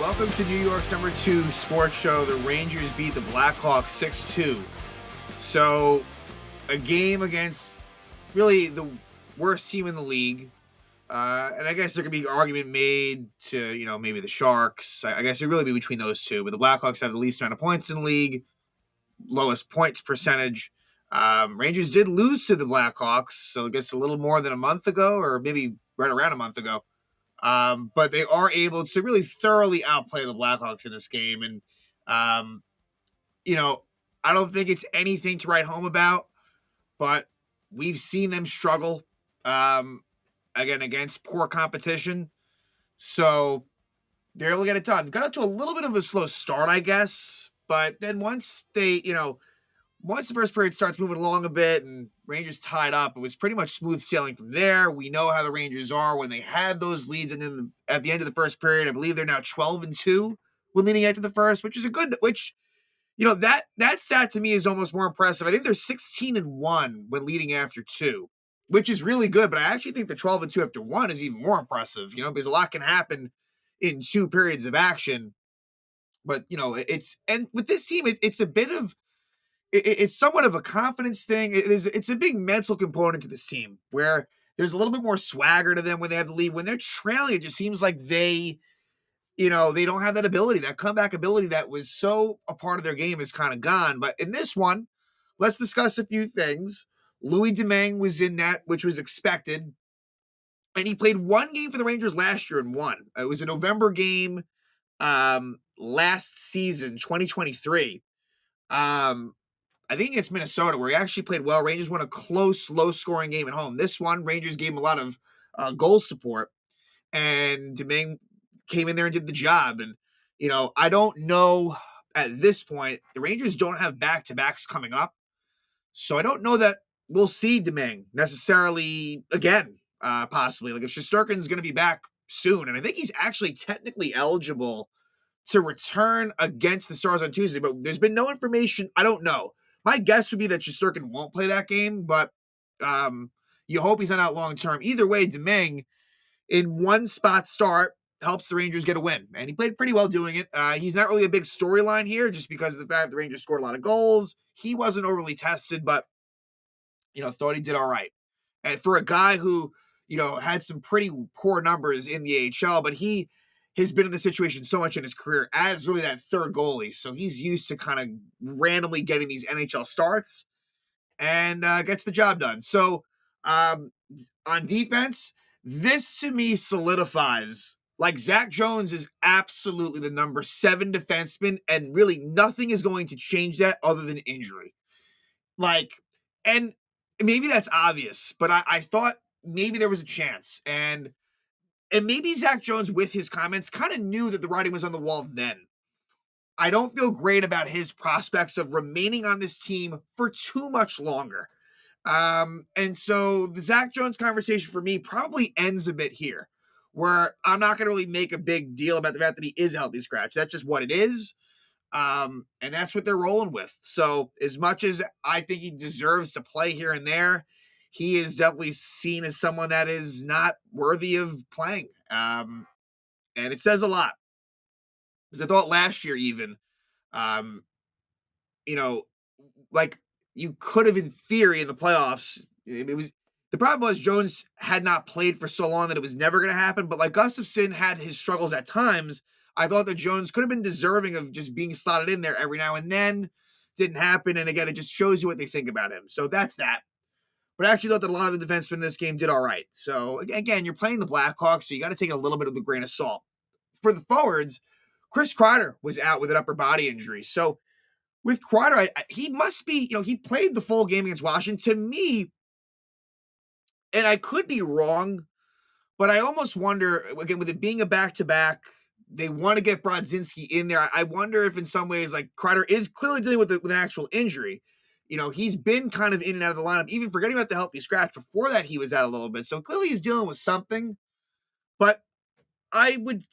Welcome to New York's number 2 sports show. The Rangers beat the Blackhawks 6-2. So, a game against really the worst team in the league. And I guess there could be an argument made to, maybe the Sharks. I guess it'd really be between those two. But the Blackhawks have the least amount of points in the league, lowest points percentage. Rangers did lose to the Blackhawks, so I guess a little more than a month ago, or maybe right around a month ago. But they are able to really thoroughly outplay the Blackhawks in this game. And, um, I don't think it's anything to write home about, but we've seen them struggle, again, against poor competition. So they're able to get it done. Got up to a little bit of a slow start, I guess. But then once once the first period starts moving along a bit and Rangers tied up, it was pretty much smooth sailing from there. We know how the Rangers are when they had those leads, and then at the end of the first period, I believe they're now 12-2 when leading into the first, which is that stat to me is almost more impressive. I think they're 16-1 when leading after 2, which is really good. But I actually think the 12-2 after 1 is even more impressive. Because a lot can happen in 2 periods of action. But and with this team, it's a bit of. It's somewhat of a confidence thing. It's a big mental component to this team where there's a little bit more swagger to them when they have the lead. When they're trailing, it just seems like they don't have that ability, that comeback ability that was so a part of their game is kind of gone. But in this one, let's discuss a few things. Louis Domingue was in that, which was expected. And he played one game for the Rangers last year and won. It was a November game last season, 2023. I think it's Minnesota where he actually played well. Rangers won a close, low-scoring game at home. This one, Rangers gave him a lot of goal support, and Domingue came in there and did the job. And, I don't know at this point. The Rangers don't have back-to-backs coming up, so I don't know that we'll see Domingue necessarily again, possibly. Like if Shesterkin's going to be back soon, and I think he's actually technically eligible to return against the Stars on Tuesday, but there's been no information. I don't know. My guess would be that Shesterkin won't play that game, but you hope he's not out long term. Either way, Domingue in one spot start helps the Rangers get a win, and he played pretty well doing it. He's not really a big storyline here just because of the fact the Rangers scored a lot of goals. He wasn't overly tested, but thought he did all right. And for a guy who had some pretty poor numbers in the AHL, but he has been in the situation so much in his career as really that third goalie. So he's used to kind of randomly getting these NHL starts and gets the job done. So on defense, this to me solidifies, like Zach Jones is absolutely the number 7 defenseman, and really nothing is going to change that other than injury. And maybe that's obvious, but I thought maybe there was a chance. And maybe Zach Jones, with his comments, kind of knew that the writing was on the wall then. I don't feel great about his prospects of remaining on this team for too much longer. And so the Zach Jones conversation for me probably ends a bit here, where I'm not going to really make a big deal about the fact that he is a healthy scratch. That's just what it is. And that's what they're rolling with. So as much as I think he deserves to play here and there, he is definitely seen as someone that is not worthy of playing. And it says a lot. Because I thought last year even, like you could have in theory in the playoffs, the problem was Jones had not played for so long that it was never going to happen. But like Gustafsson had his struggles at times, I thought that Jones could have been deserving of just being slotted in there every now and then. Didn't happen. And again, it just shows you what they think about him. So that's that. But I actually thought that a lot of the defensemen in this game did all right. So, again, you're playing the Blackhawks, so you got to take a little bit of the grain of salt. For the forwards, Chris Kreider was out with an upper body injury. So, with Kreider, he must be, he played the full game against Washington. To me, and I could be wrong, but I almost wonder, again, with it being a back-to-back, they want to get Brodzinski in there. I wonder if in some ways, like, Kreider is clearly dealing with an actual injury. He's been kind of in and out of the lineup, even forgetting about the healthy scratch. Before that, he was out a little bit. So clearly he's dealing with something. But I don't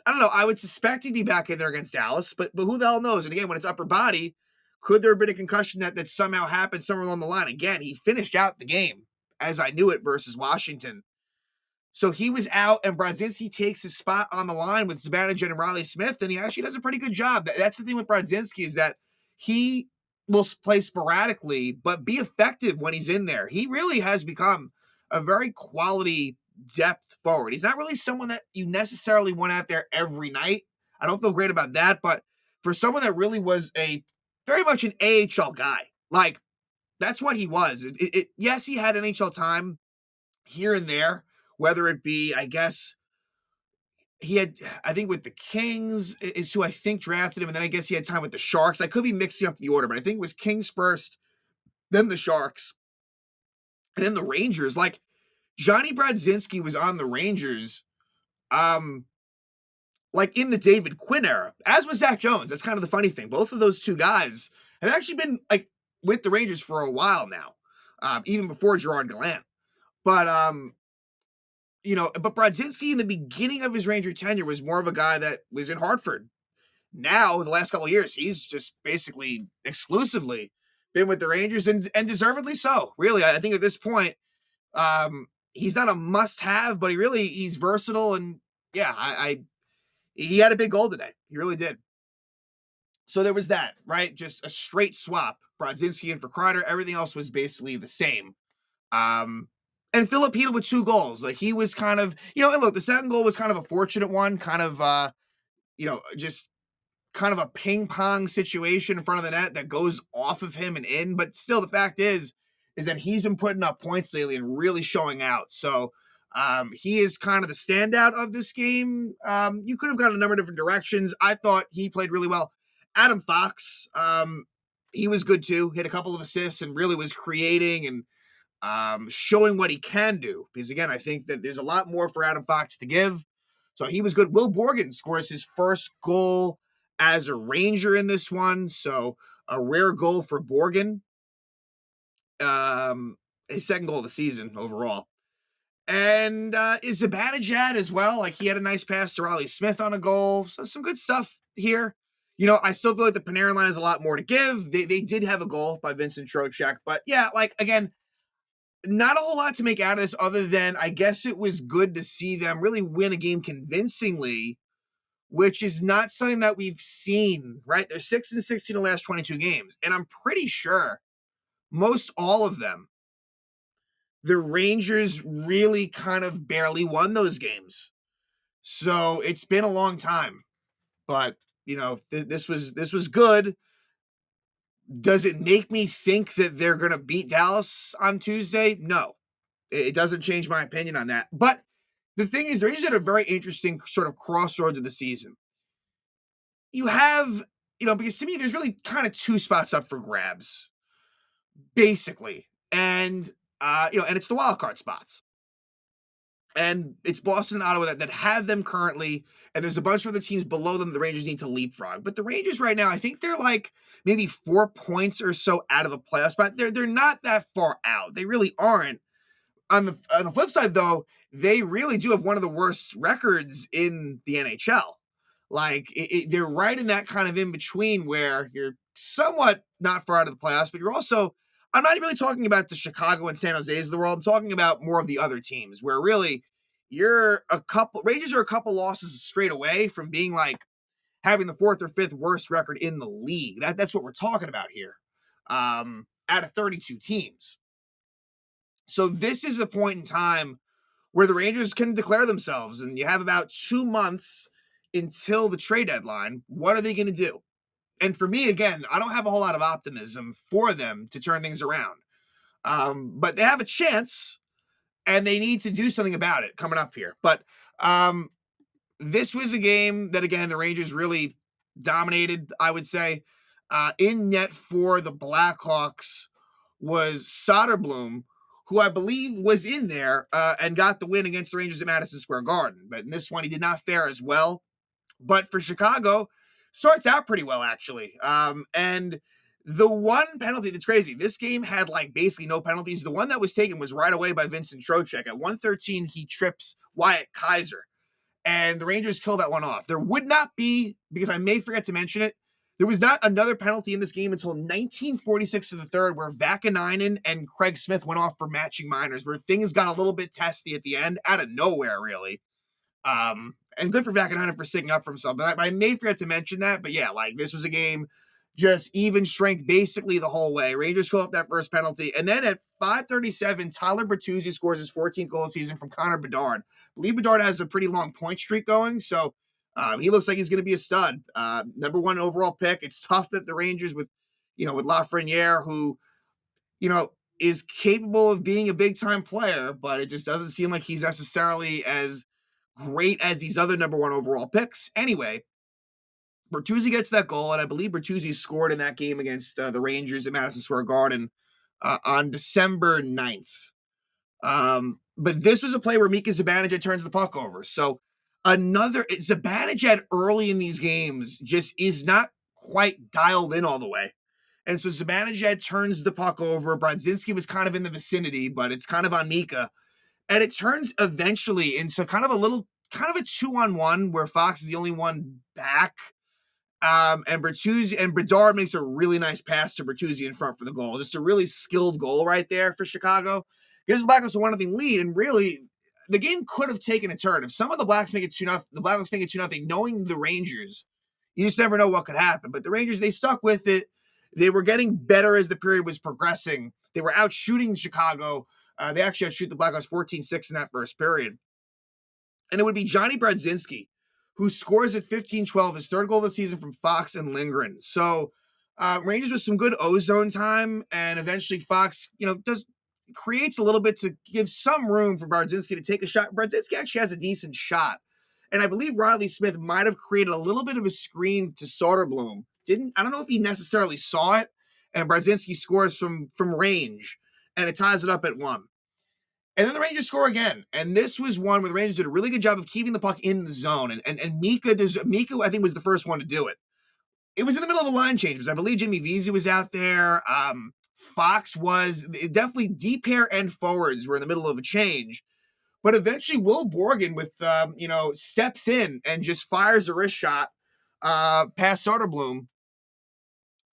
know, I would suspect he'd be back in there against Dallas, but who the hell knows? And again, when it's upper body, could there have been a concussion that somehow happened somewhere along the line? Again, he finished out the game as I knew it versus Washington. So he was out, and Brodzinski takes his spot on the line with Zibanejad and Riley Smith, and he actually does a pretty good job. That's the thing with Brodzinski, is that he will play sporadically, but be effective when he's in there. He really has become a very quality depth forward. He's not really someone that you necessarily want out there every night. I don't feel great about that, but for someone that really was a very much an AHL guy, like that's what he was. Yes, he had NHL time here and there, whether it be, I guess, he had, I think with the Kings is who I think drafted him, and then I guess he had time with the Sharks. I could be mixing up the order, but I think it was Kings first, then the Sharks, and then the Rangers. Like Johnny Brodzinski was on the Rangers, um, like in the David Quinn era, as was Zach Jones. That's kind of the funny thing. Both of those two guys have actually been like with the Rangers for a while now, even before Gerard Gallant. But but Brodzinski in the beginning of his Ranger tenure was more of a guy that was in Hartford. Now, the last couple of years, he's just basically exclusively been with the Rangers, and deservedly so. Really, I think at this point, he's not a must-have, but he's versatile, and yeah, he had a big goal today. He really did. So there was that, right? Just a straight swap. Brodzinski in for Kreider. Everything else was basically the same. And Filip Chytil with 2 goals. Like he was kind of, and look, the second goal was kind of a fortunate one, kind of, just kind of a ping pong situation in front of the net that goes off of him and in. But still, the fact is that he's been putting up points lately and really showing out. So he is kind of the standout of this game. You could have gone a number of different directions. I thought he played really well. Adam Fox, he was good too. Hit a couple of assists and really was creating and showing what he can do. Because again, I think that there's a lot more for Adam Fox to give. So he was good. Will Borgen scores his first goal as a Ranger in this one. So a rare goal for Borgen. His second goal of the season overall. And is Zibanejad as well. Like he had a nice pass to Riley Smith on a goal. So some good stuff here. I still feel like the Panarin line has a lot more to give. They did have a goal by Vincent Trocheck. But yeah, like again, not a whole lot to make out of this other than I guess it was good to see them really win a game convincingly, which is not something that we've seen, right? They're 6-16 in the last 22 games. And I'm pretty sure most all of them, the Rangers really kind of barely won those games. So it's been a long time, but this was good. Does it make me think that they're going to beat Dallas on Tuesday? No, it doesn't change my opinion on that. But the thing is, they're at a very interesting sort of crossroads of the season. You have, because to me, there's really kind of 2 spots up for grabs, basically. And, and it's the wild card spots. And it's Boston and Ottawa that have them currently. And there's a bunch of other teams below them the Rangers need to leapfrog. But the Rangers right now, I think they're like maybe 4 points or so out of a playoff spot. They're not that far out. They really aren't. On the flip side, though, they really do have one of the worst records in the NHL. Like, they're right in that kind of in between where you're somewhat not far out of the playoffs, but you're also, I'm not really talking about the Chicago and San Jose's of the world. I'm talking about more of the other teams where really Rangers are a couple losses straight away from being like having the 4th or 5th worst record in the league. That's what we're talking about here. Out of 32 teams. So this is a point in time where the Rangers can declare themselves, and you have about 2 months until the trade deadline. What are they going to do? And for me, again, I don't have a whole lot of optimism for them to turn things around. But they have a chance, and they need to do something about it coming up here. But this was a game that, again, the Rangers really dominated, I would say. In net for the Blackhawks was Soderblom, who I believe was in there and got the win against the Rangers at Madison Square Garden. But in this one, he did not fare as well. But for Chicago, starts out pretty well, actually. And the one penalty that's crazy, this game had like basically no penalties. The one that was taken was right away by Vincent Trocheck. At 1:13, he trips Wyatt Kaiser. And the Rangers kill that one off. There would not be, because I may forget to mention it, There was not another penalty in this game until 1946 to the third, where Vakanainen and Craig Smith went off for matching minors, where things got a little bit testy at the end, out of nowhere, really. And good for Vakanainen for sticking up for himself. But I may forget to mention that. But yeah, like this was a game just even strength basically the whole way. Rangers call up that first penalty. And then at 5:37, Tyler Bertuzzi scores his 14th goal of the season from Connor Bedard. I believe Bedard has a pretty long point streak going. So he looks like he's going to be a stud. Number one overall pick. It's tough that the Rangers with Lafreniere, who, is capable of being a big time player, but it just doesn't seem like he's necessarily as great as these other number one overall picks. Anyway, Bertuzzi gets that goal, and I believe Bertuzzi scored in that game against the Rangers at Madison Square Garden on December 9th. But this was a play where Mika Zibanejad turns the puck over. So Zibanejad early in these games just is not quite dialed in all the way. And so Zibanejad turns the puck over. Brodzinski was kind of in the vicinity, but it's kind of on Mika. And it turns eventually into kind of a 2-on-1 where Fox is the only one back. And Bertuzzi and Bedard makes a really nice pass to Bertuzzi in front for the goal. Just a really skilled goal right there for Chicago. Gives the Blackhawks a 1-0 lead, and really the game could have taken a turn. If some of the Blackhawks make it 2-0, knowing the Rangers, you just never know what could happen. But the Rangers, they stuck with it. They were getting better as the period was progressing. They were out shooting Chicago. They actually outshoot the Blackhawks 14-6 in that first period. And it would be Johnny Brodzinski who scores at 15-12, his third goal of the season from Fox and Lindgren. So Rangers with some good ozone time, and eventually Fox, creates a little bit to give some room for Brodzinski to take a shot. Brodzinski actually has a decent shot. And I believe Riley Smith might have created a little bit of a screen to Soderblom. I don't know if he necessarily saw it, and Brodzinski scores from range, and it ties it up at 1. And then the Rangers score again. And this was one where the Rangers did a really good job of keeping the puck in the zone. And Mika, I think, was the first one to do it. It was in the middle of a line change because I believe Jimmy Vesey was out there. Fox was definitely deep pair and forwards were in the middle of a change. But eventually Will Borgen with, steps in and just fires a wrist shot past Soderblom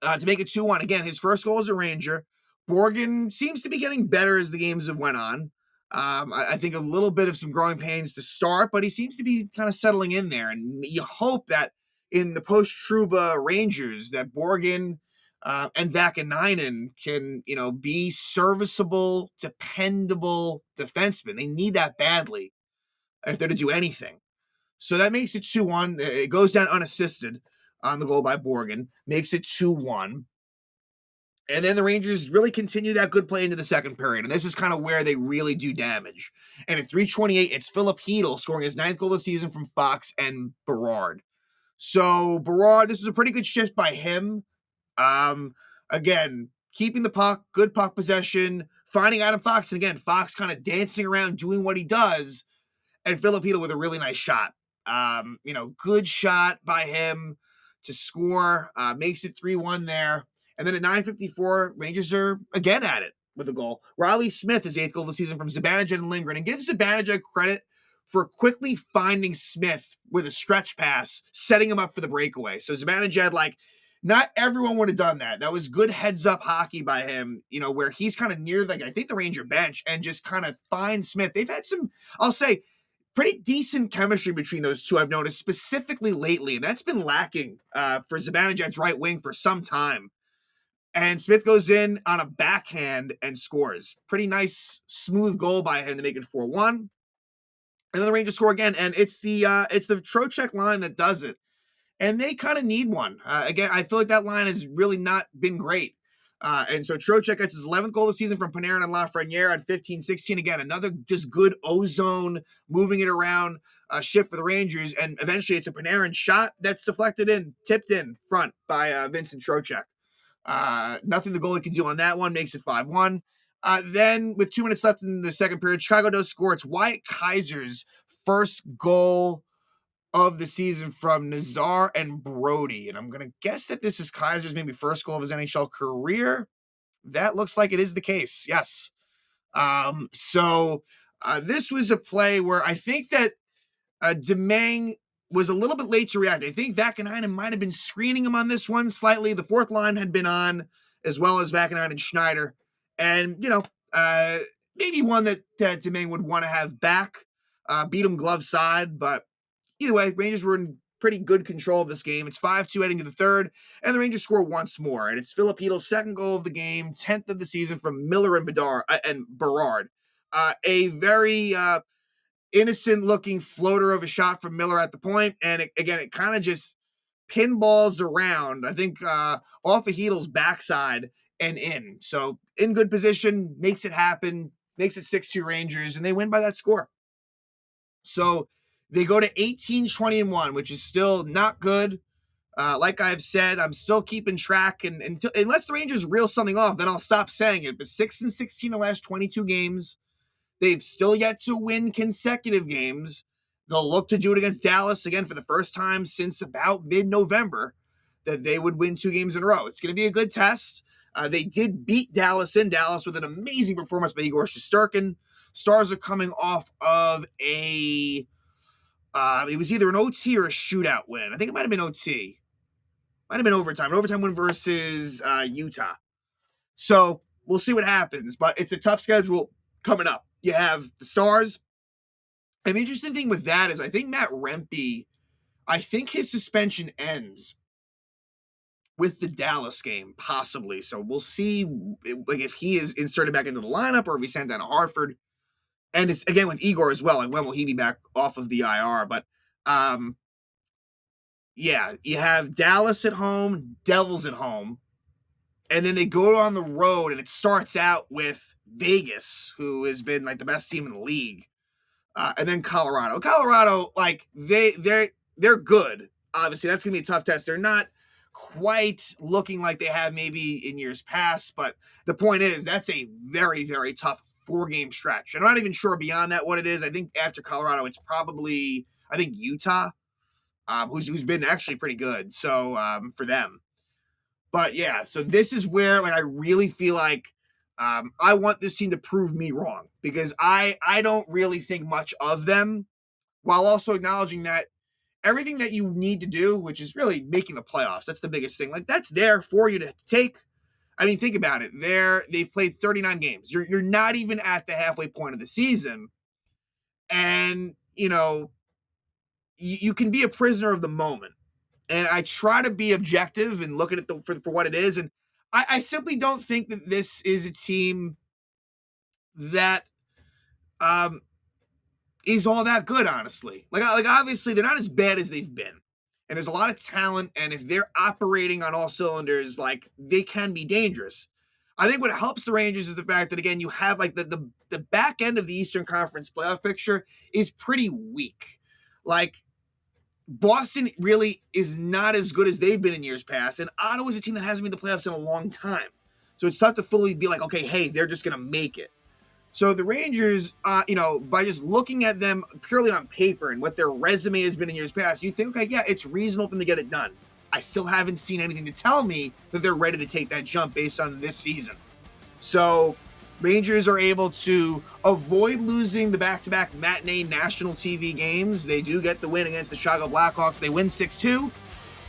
to make it 2-1. Again, his first goal as a Ranger. Borgen seems to be getting better as the games have went on. I think a little bit of some growing pains to start, but he seems to be kind of settling in there. And you hope that in the post-Trouba Rangers that Borgen and Vakanainen can, be serviceable, dependable defensemen. They need that badly if they're to do anything. So that makes it 2-1. It goes down unassisted on the goal by Borgen, makes it 2-1. And then the Rangers really continue that good play into the second period. And this is kind of where they really do damage. And at 3:28, it's Filip Chytil scoring his 9th goal of the season from Fox and Berard. So Berard, this was a pretty good shift by him. Again, keeping the puck, good puck possession, finding Adam Fox. And again, Fox kind of dancing around, doing what he does. And Filip Chytil with a really nice shot. Good shot by him to score. Makes it 3-1 there. And then at 9:54, Rangers are again at it with a goal. Riley Smith, his 8th goal of the season from Zibanejad and Lindgren, and gives Zibanejad credit for quickly finding Smith with a stretch pass, setting him up for the breakaway. So Zibanejad, not everyone would have done that. That was good heads-up hockey by him, where he's kind of near, I think, the Ranger bench and just kind of finds Smith. They've had some, I'll say, pretty decent chemistry between those two, I've noticed, specifically lately. And that's been lacking for Zibanejad's right wing for some time. And Smith goes in on a backhand and scores. Pretty nice, smooth goal by him to make it 4-1. And then the Rangers score again, and it's the Trocheck line that does it. And they kind of need one. Again, I feel like that line has really not been great. And so Trocheck gets his 11th goal of the season from Panarin and Lafreniere at 15-16. Again, another just good ozone, moving it around shift for the Rangers. And eventually it's a Panarin shot that's deflected in, tipped in front by Vincent Trocheck. Nothing the goalie can do on that one, makes it 5-1. Then with 2 minutes left in the second period, Chicago does score. It's Wyatt Kaiser's first goal of the season from Nazar and Brody. And I'm going to guess that this is Kaiser's maybe first goal of his NHL career. That looks like it is the case. Yes. So this was a play where I think that Domingue was a little bit late to react. I think Vakanainen might have been screening him on this one slightly. The fourth line had been on, as well as Vakanainen and Schneider. And, maybe one that Domingue would want to have back. Beat him glove side, but either way, Rangers were in pretty good control of this game. It's 5-2 heading to the third, and the Rangers score once more. And it's Filip Chytil's second goal of the game, 10th of the season from Miller and Berard. A very innocent-looking floater of a shot from Miller at the point, and it kind of just pinballs around, I think, off of Chytil's backside and in. So in good position, makes it happen, makes it 6-2 Rangers, and they win by that score. So they go to 18-20-1, which is still not good. Like I've said, I'm still keeping track, and unless the Rangers reel something off, then I'll stop saying it. But 6-16 in the last 22 games. They've still yet to win consecutive games. They'll look to do it against Dallas again for the first time since about mid-November, that they would win 2 games in a row. It's going to be a good test. They did beat Dallas in Dallas with an amazing performance by Igor Shesterkin. Stars are coming off of it was either an OT or a shootout win. I think it might have been OT. Might have been overtime. An overtime win versus Utah. So we'll see what happens. But it's a tough schedule coming up. You have the Stars. And the interesting thing with that is I think Matt Rempe, I think his suspension ends with the Dallas game, possibly. So we'll see if he is inserted back into the lineup or if he's sent down to Hartford. And it's, again, with Igor as well. Like, when will he be back off of the IR? But, you have Dallas at home, Devils at home. And then they go on the road, and it starts out with Vegas, who has been, like, the best team in the league. And then Colorado. Colorado, like, they're good. Obviously, that's going to be a tough test. They're not quite looking like they have maybe in years past. But the point is, that's a very, very tough 4-game stretch. I'm not even sure beyond that what it is. I think after Colorado, it's probably, Utah, who's been actually pretty good. So for them. But yeah, so this is where, like, I really feel like I want this team to prove me wrong, because I don't really think much of them, while also acknowledging that everything that you need to do, which is really making the playoffs, that's the biggest thing. Like, that's there for you to take. I mean, think about it. They've played 39 games. You're not even at the halfway point of the season. And, you can be a prisoner of the moment. And I try to be objective and look at it for what it is. And I simply don't think that this is a team that is all that good, honestly. Like obviously, they're not as bad as they've been. And there's a lot of talent, and if they're operating on all cylinders, like, they can be dangerous. I think what helps the Rangers is the fact that, again, you have, like, the back end of the Eastern Conference playoff picture is pretty weak. Like, Boston really is not as good as they've been in years past, and Ottawa's a team that hasn't been in the playoffs in a long time. So it's tough to fully be like, okay, hey, they're just going to make it. So the Rangers, by just looking at them purely on paper and what their resume has been in years past, you think, okay, yeah, it's reasonable for them to get it done. I still haven't seen anything to tell me that they're ready to take that jump based on this season. So Rangers are able to avoid losing the back-to-back matinee national TV games. They do get the win against the Chicago Blackhawks. They win 6-2,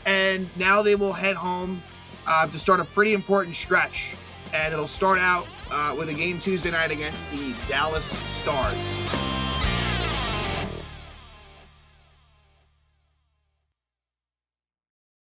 and now they will head home to start a pretty important stretch. And it'll start out with a game Tuesday night against the Dallas Stars.